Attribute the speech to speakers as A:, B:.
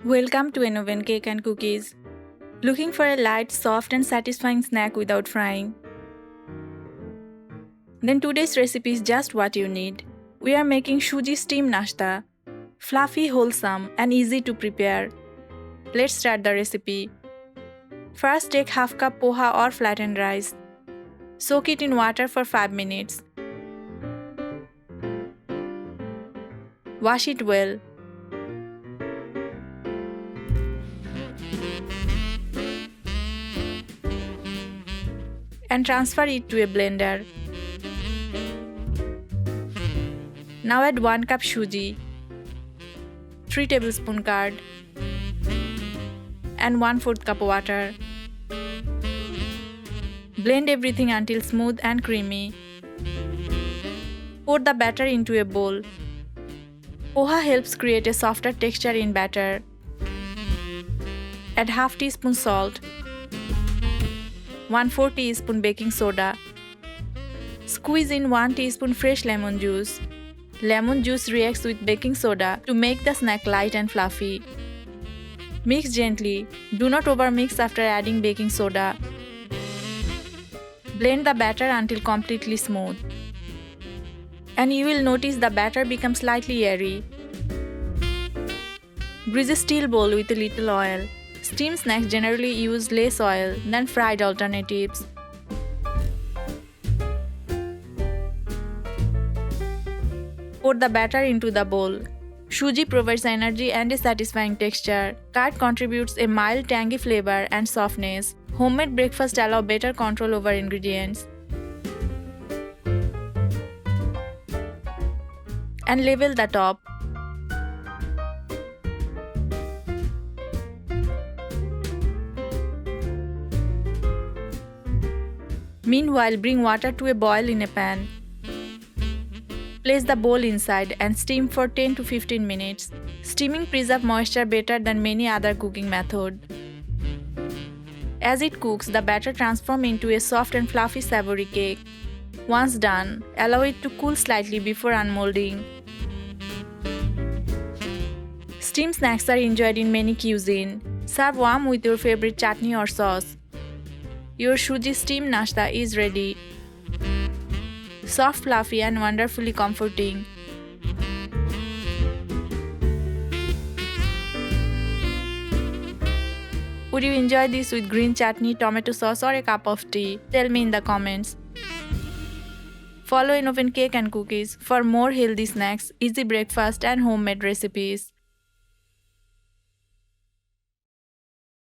A: Welcome to an oven cake and cookies. Looking for a light, soft and satisfying snack without frying? Then today's recipe is just what you need. We are making Suji Steam Nashta. Fluffy, wholesome and easy to prepare. Let's start the recipe. First take half cup poha or flattened rice. Soak it in water for 5 minutes. Wash it well. And transfer it to a blender. Now add 1 cup suji, 3 tablespoon curd, and 1/4 cup water. Blend everything until smooth and creamy. Pour the batter into a bowl. Poha helps create a softer texture in batter. Add half teaspoon salt, 1/4 teaspoon baking soda. Squeeze in 1 teaspoon fresh lemon juice. Lemon juice reacts with baking soda to make the snack light and fluffy. Mix gently. Do not overmix after adding baking soda. Blend the batter until completely smooth. And you will notice the batter becomes slightly airy. Grease a steel bowl with a little oil. Steamed snacks generally use less oil than fried alternatives. Pour the batter into the bowl. Suji provides energy and a satisfying texture. Curd contributes a mild tangy flavor and softness. Homemade breakfast allow better control over ingredients. And level the top. Meanwhile, bring water to a boil in a pan. Place the bowl inside and steam for 10 to 15 minutes. Steaming preserves moisture better than many other cooking methods. As it cooks, the batter transforms into a soft and fluffy savory cake. Once done, allow it to cool slightly before unmolding. Steamed snacks are enjoyed in many cuisines. Serve warm with your favorite chutney or sauce. Your Suji Steam Nashta is ready. Soft, fluffy and wonderfully comforting. Would you enjoy this with green chutney, tomato sauce or a cup of tea? Tell me in the comments. Follow Oven Cake and Cookies for more healthy snacks, easy breakfast and homemade recipes.